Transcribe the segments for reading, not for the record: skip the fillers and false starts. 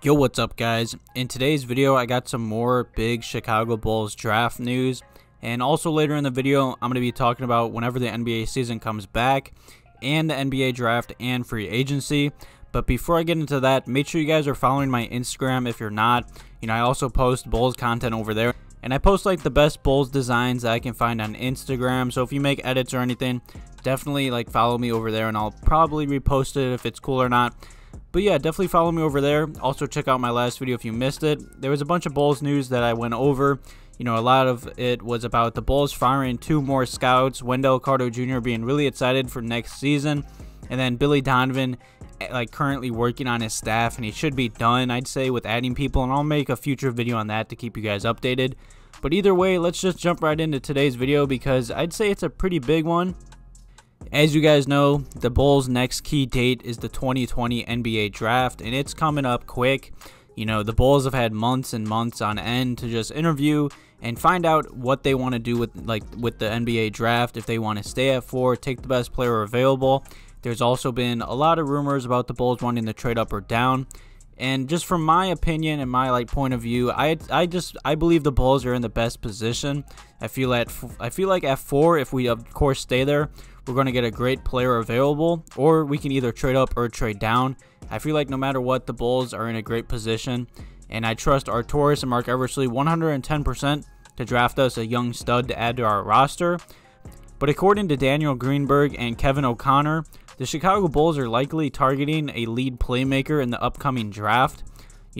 Yo, what's up guys? In today's video I got some more big Chicago Bulls draft news, and also later in the video I'm going to be talking about whenever the NBA season comes back and the NBA draft and free agency. But before I get into that, make sure you guys are following my Instagram if you're not. I also post Bulls content over there, and I post like the best Bulls designs that I can find on Instagram. So if you make edits or anything, definitely like follow me over there, and I'll probably repost it if it's cool or not. But yeah, definitely follow me over there. Also check out my last video if you missed it. There was a bunch of Bulls news that I went over. A lot of it was about the Bulls firing 2 more scouts, Wendell Jr. being really excited for next season, and then Billy Donovan like currently working on his staff, and he should be done, I'd say, with adding people, and I'll make a future video on that to keep you guys updated. But either way, let's just jump right into today's video because I'd say it's a pretty big one. As you guys know, the Bulls' next key date is the 2020 NBA draft, and it's coming up quick. The Bulls have had months and months on end to just interview and find out what they want to do with the NBA draft, if they want to stay at 4, take the best player available. There's also been a lot of rumors about the Bulls wanting to trade up or down. And just from my opinion and my point of view, I believe the Bulls are in the best position. I feel like at 4, if we of course stay there, we're going to get a great player available, or we can either trade up or trade down. I feel like no matter what, the Bulls are in a great position, and I trust Arcidiacono and Mark Eversley 110% to draft us a young stud to add to our roster. But according to Daniel Greenberg and Kevin O'Connor, the Chicago Bulls are likely targeting a lead playmaker in the upcoming draft.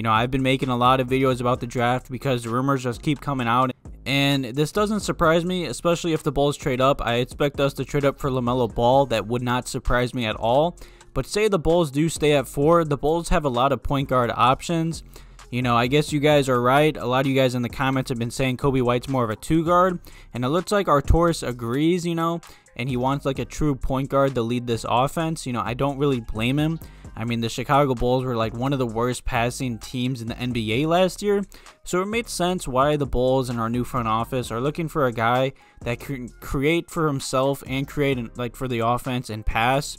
I've been making a lot of videos about the draft because the rumors just keep coming out, and this doesn't surprise me, especially if the Bulls trade up. I expect us to trade up for LaMelo Ball. That would not surprise me at all. But say the Bulls do stay at 4, the Bulls have a lot of point guard options. I guess you guys are right. A lot of you guys in the comments have been saying Coby White's more of a 2 guard, and it looks like Arcidiacono agrees, and he wants like a true point guard to lead this offense. I don't really blame him. I mean, the Chicago Bulls were like one of the worst passing teams in the NBA last year, so it made sense why the Bulls and our new front office are looking for a guy that can create for himself and create for the offense and pass.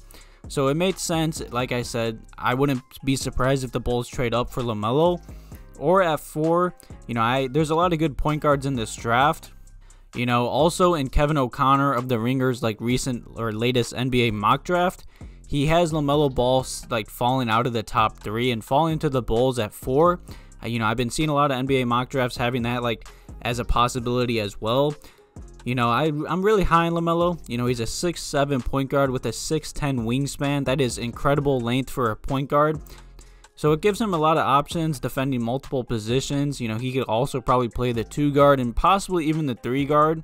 So it made sense. Like I said, I wouldn't be surprised if the Bulls trade up for LaMelo, or at 4. There's a lot of good point guards in this draft. Also in Kevin O'Connor of the Ringer's recent or latest NBA mock draft, he has LaMelo Ball falling out of the top 3 and falling to the Bulls at 4. I've been seeing a lot of NBA mock drafts having that as a possibility as well. I'm really high on LaMelo. He's a 6'7" point guard with a 6'10" wingspan. That is incredible length for a point guard. So it gives him a lot of options defending multiple positions. He could also probably play the 2 guard and possibly even the 3 guard.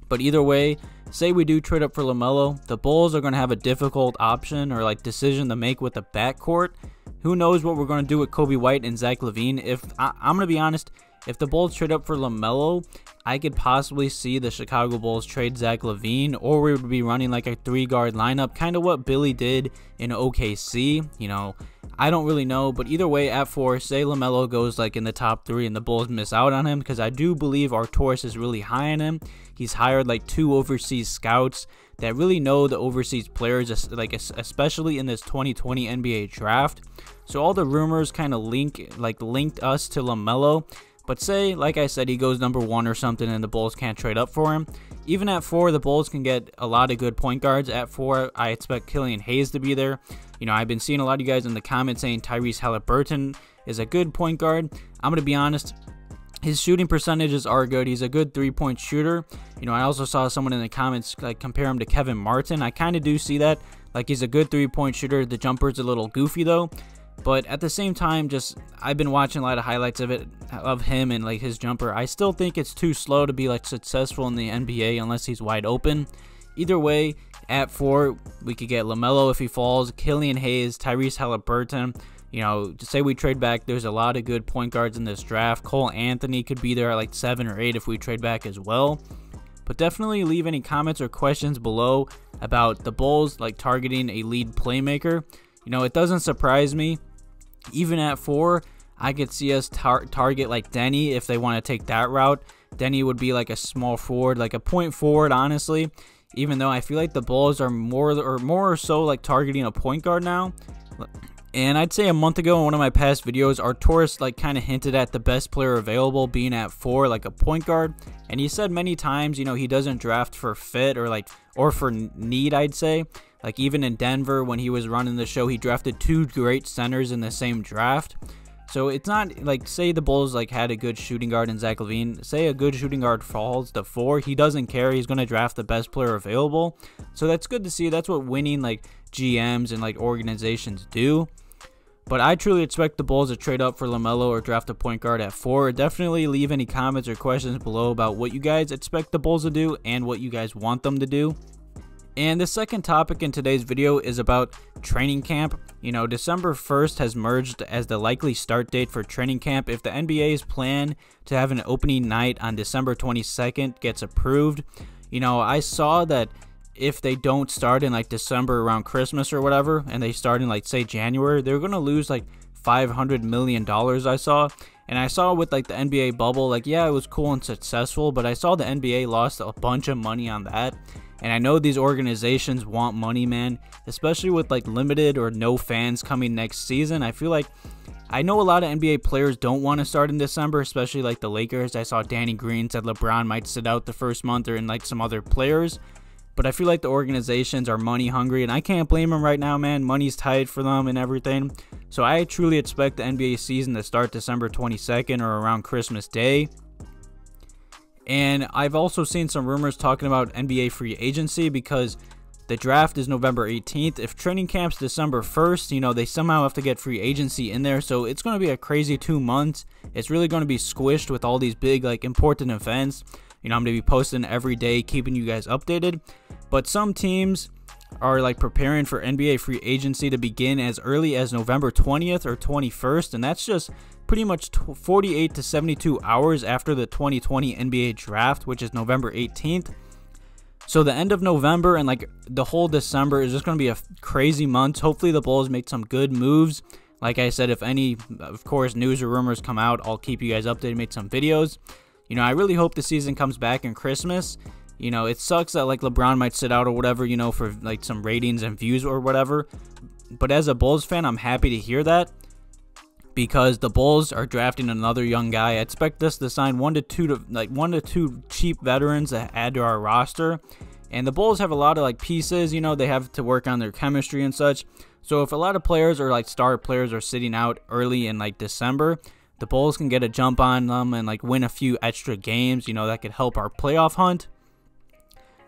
But either way, say we do trade up for LaMelo, the Bulls are going to have a difficult option or decision to make with the backcourt. Who knows what we're going to do with Coby White and Zach LaVine. I'm going to be honest, if the Bulls trade up for LaMelo, I could possibly see the Chicago Bulls trade Zach LaVine, or we would be running a 3 guard lineup, kind of what Billy did in OKC. I don't really know, but either way, at 4, say LaMelo goes in the top 3 and the Bulls miss out on him, because I do believe Arcidiacono is really high on him. He's hired 2 overseas scouts that really know the overseas players, especially in this 2020 NBA draft. So all the rumors kind of linked us to LaMelo. But say, like I said, he goes number 1 or something and the Bulls can't trade up for him. Even at 4, the Bulls can get a lot of good point guards. At 4, I expect Killian Hayes to be there. I've been seeing a lot of you guys in the comments saying Tyrese Halliburton is a good point guard. I'm going to be honest, his shooting percentages are good. He's a good 3-point shooter. I also saw someone in the comments compare him to Kevin Martin. I kind of do see that. He's a good 3-point shooter. The jumper's a little goofy though. But at the same time, I've been watching a lot of highlights of him and his jumper. I still think it's too slow to be successful in the NBA unless he's wide open. Either way, at 4, we could get LaMelo if he falls, Killian Hayes, Tyrese Halliburton. Say we trade back, there's a lot of good point guards in this draft. Cole Anthony could be there at 7 or 8 if we trade back as well. But definitely leave any comments or questions below about the Bulls targeting a lead playmaker. It doesn't surprise me. Even at 4, I could see us target like Denny if they want to take that route. Denny would be like a small forward, like a point forward, honestly. Even though I feel like the Bulls are more or so like targeting a point guard now. And I'd say a month ago in one of my past videos, Arcidiacono like kind of hinted at the best player available being at 4, like a point guard. And he said many times, you know, he doesn't draft for fit or for need, I'd say. Like even in Denver when he was running the show, he drafted 2 great centers in the same draft. So it's not like, say the Bulls like had a good shooting guard in Zach LaVine, say a good shooting guard falls to 4, he doesn't care, he's going to draft the best player available. So that's good to see. That's what winning like GMs and like organizations do. But I truly expect the Bulls to trade up for LaMelo or draft a point guard at 4. Definitely leave any comments or questions below about what you guys expect the Bulls to do and what you guys want them to do. And the second topic in today's video is about training camp. You know, December 1st has merged as the likely start date for training camp if the NBA's plan to have an opening night on December 22nd gets approved. You know, I saw that if they don't start in like December around Christmas or whatever, and they start in like say January, they're going to lose like $500 million, I saw. And I saw with like the NBA bubble, like yeah, it was cool and successful, but I saw the NBA lost a bunch of money on that. And I know these organizations want money, man, especially with like limited or no fans coming next season. I feel like I know a lot of NBA players don't want to start in December, especially like the Lakers. I saw Danny Green said LeBron might sit out the first month, or in like some other players. But I feel like the organizations are money hungry, and I can't blame them right now, man. Money's tight for them and everything. So I truly expect the NBA season to start December 22nd or around Christmas Day. And I've also seen some rumors talking about NBA free agency because the draft is November 18th. If training camp's December 1st, you know, they somehow have to get free agency in there. So it's going to be a crazy 2 months. It's really going to be squished with all these big, like, important events. You know, I'm going to be posting every day, keeping you guys updated. But some teams are like preparing for NBA free agency to begin as early as November 20th or 21st. And that's just pretty much 48 to 72 hours after the 2020 NBA draft, which is November 18th. So the end of November and like the whole December is just going to be a crazy month. Hopefully the Bulls make some good moves. Like I said, if any, of course, news or rumors come out, I'll keep you guys updated, make some videos. You know, I really hope the season comes back in Christmas. You know, it sucks that like LeBron might sit out or whatever, you know, for like some ratings and views or whatever. But as a Bulls fan, I'm happy to hear that, because the Bulls are drafting another young guy. I expect us to sign one to two cheap veterans to add to our roster. And the Bulls have a lot of like pieces, you know, they have to work on their chemistry and such. So if a lot of players or like star players are sitting out early in like December, the Bulls can get a jump on them and like win a few extra games, you know, that could help our playoff hunt.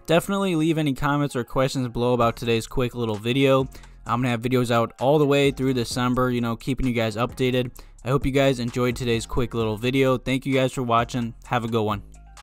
Definitely leave any comments or questions below about today's quick little video. I'm going to have videos out all the way through December, you know, keeping you guys updated. I hope you guys enjoyed today's quick little video. Thank you guys for watching. Have a good one.